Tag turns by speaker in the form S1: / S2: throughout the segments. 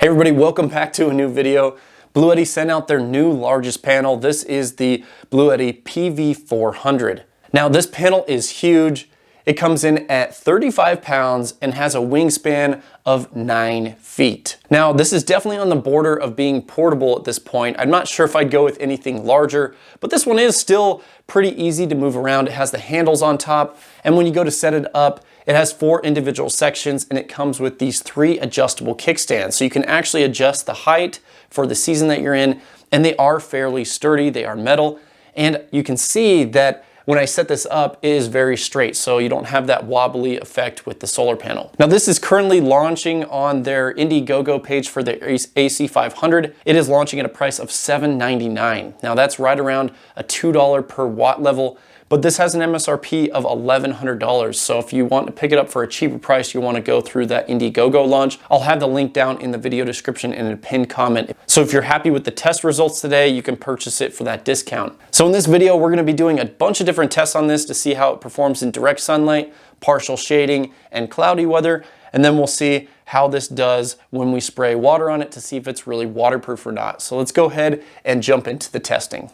S1: Hey everybody, welcome back to a new video. Bluetti sent out their new largest panel. This is the Bluetti PV400. Now this panel is huge. It comes in at 35 pounds and has a wingspan of 9 feet. Now this is definitely on the border of being portable at this point. I'm not sure if I'd go with anything larger, but this one is still pretty easy to move around. It has the handles on top, and when you go to set it up, it has 4 individual sections, and it comes with these 3 adjustable kickstands. So you can actually adjust the height for the season that you're in, and they are fairly sturdy. They are metal, and you can see that when I set this up, it is very straight, so you don't have that wobbly effect with the solar panel. Now this is currently launching on their Indiegogo page for the AC500. It is launching at a price of $799. Now that's right around a $2 per watt level, but this has an MSRP of $1,100. So if you want to pick it up for a cheaper price, you want to go through that Indiegogo launch. I'll have the link down in the video description and a pinned comment. So if you're happy with the test results today, you can purchase it for that discount. So in this video, we're going to be doing a bunch of different tests on this to see how it performs in direct sunlight, partial shading, and cloudy weather. And then we'll see how this does when we spray water on it to see if it's really waterproof or not. So let's go ahead and jump into the testing.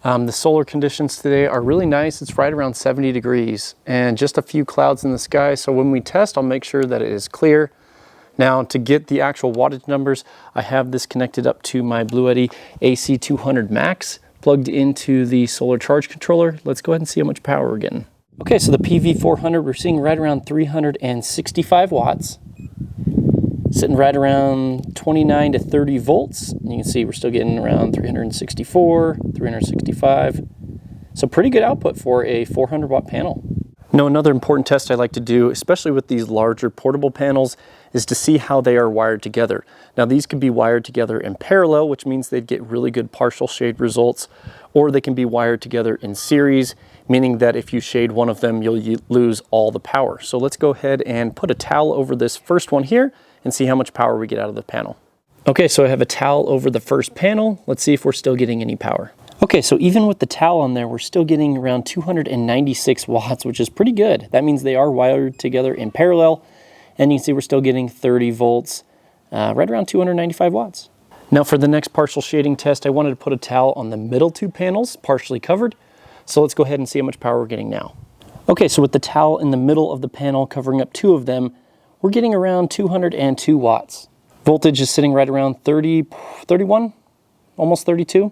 S1: The solar conditions today are really nice. It's right around 70 degrees and just a few clouds in the sky. So when we test, I'll make sure that it is clear. Now to get the actual wattage numbers, I have this connected up to my Bluetti AC200 Max plugged into the solar charge controller. Let's go ahead and see how much power we're getting. Okay, so the PV400, we're seeing right around 365 watts. Sitting right around 29 to 30 volts. And you can see we're still getting around 364, 365. So pretty good output for a 400 watt panel. Now another important test I like to do, especially with these larger portable panels, is to see how they are wired together. Now these could be wired together in parallel, which means they'd get really good partial shade results, or they can be wired together in series, meaning that if you shade one of them, you'll lose all the power. So let's go ahead and put a towel over this first one here and see how much power we get out of the panel. Okay, so I have a towel over the first panel. Let's see if we're still getting any power. Okay, so even with the towel on there, we're still getting around 296 watts, which is pretty good. That means they are wired together in parallel, and you can see we're still getting 30 volts, right around 295 watts. Now for the next partial shading test, I wanted to put a towel on the middle 2 panels, partially covered. So let's go ahead and see how much power we're getting now. Okay, so with the towel in the middle of the panel covering up 2 of them, we're getting around 202 watts. Voltage is sitting right around 31, almost 32.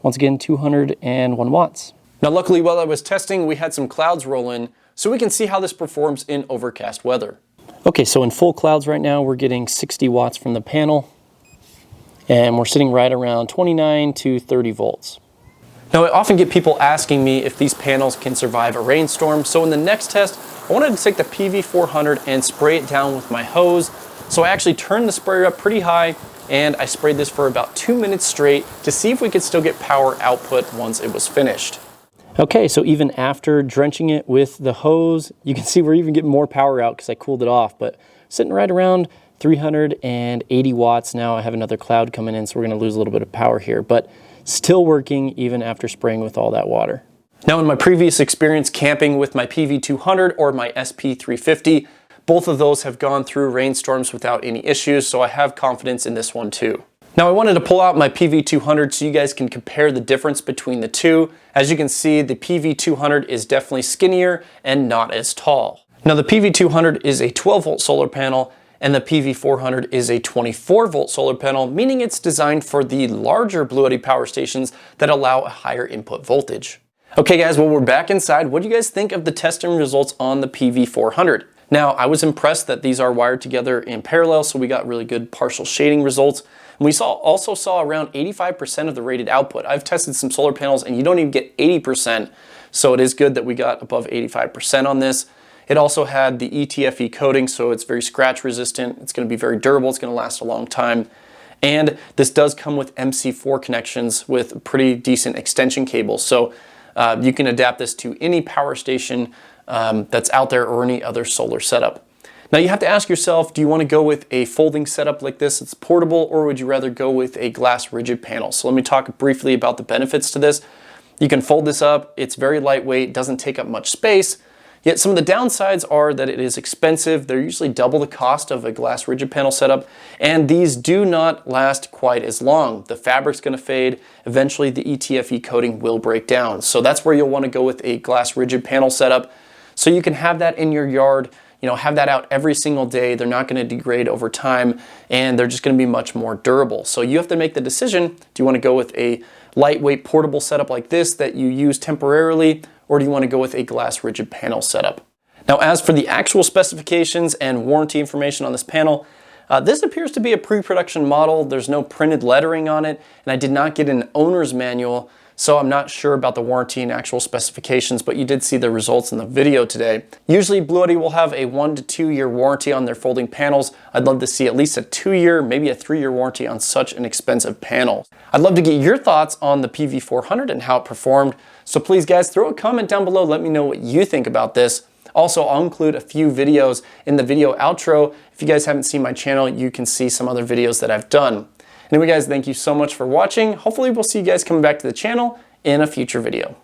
S1: Once again, 201 watts. Now luckily while I was testing, we had some clouds roll in, so we can see how this performs in overcast weather. Okay, so in full clouds right now, we're getting 60 watts from the panel, and we're sitting right around 29 to 30 volts. Now I often get people asking me if these panels can survive a rainstorm, so in the next test, I wanted to take the PV400 and spray it down with my hose. So I actually turned the sprayer up pretty high, and I sprayed this for about 2 minutes straight to see if we could still get power output once it was finished. Okay, so even after drenching it with the hose, you can see we're even getting more power out because I cooled it off, but sitting right around 380 watts. Now I have another cloud coming in, so we're gonna lose a little bit of power here, but still working even after spraying with all that water. Now in my previous experience camping with my PV200 or my SP350, both of those have gone through rainstorms without any issues, so I have confidence in this one too. Now I wanted to pull out my PV200 so you guys can compare the difference between the two. As you can see, the PV200 is definitely skinnier and not as tall. Now the PV200 is a 12 volt solar panel, and the PV400 is a 24 volt solar panel, meaning it's designed for the larger Bluetti power stations that allow a higher input voltage. Okay guys, well we're back inside. What do you guys think of the testing results on the PV400? Now I was impressed that these are wired together in parallel, so we got really good partial shading results. And we also saw around 85% of the rated output. I've tested some solar panels and you don't even get 80%, so it is good that we got above 85% on this. It also had the ETFE coating, so it's very scratch resistant. It's going to be very durable. It's going to last a long time. And this does come with MC4 connections with pretty decent extension cables. So you can adapt this to any power station that's out there or any other solar setup. Now you have to ask yourself, do you want to go with a folding setup like this that's portable, or would you rather go with a glass rigid panel? So let me talk briefly about the benefits to this. You can fold this up. It's very lightweight, doesn't take up much space. Yet some of the downsides are that it is expensive. They're usually double the cost of a glass rigid panel setup, and these do not last quite as long. The fabric's going to fade. Eventually the ETFE coating will break down. So that's where you'll want to go with a glass rigid panel setup. So you can have that in your yard, have that out every single day. They're not going to degrade over time, and they're just going to be much more durable. So you have to make the decision, do you want to go with a lightweight portable setup like this that you use temporarily, or do you want to go with a glass rigid panel setup? Now, as for the actual specifications and warranty information on this panel, this appears to be a pre-production model. There's no printed lettering on it, and I did not get an owner's manual, so I'm not sure about the warranty and actual specifications, but you did see the results in the video today. Usually Bluetti will have a 1 to 2 year warranty on their folding panels. I'd love to see at least a 2-year, maybe a 3-year warranty on such an expensive panel. I'd love to get your thoughts on the PV400 and how it performed. So please guys, throw a comment down below. Let me know what you think about this. Also, I'll include a few videos in the video outro. If you guys haven't seen my channel, you can see some other videos that I've done. Anyway guys, thank you so much for watching. Hopefully we'll see you guys coming back to the channel in a future video.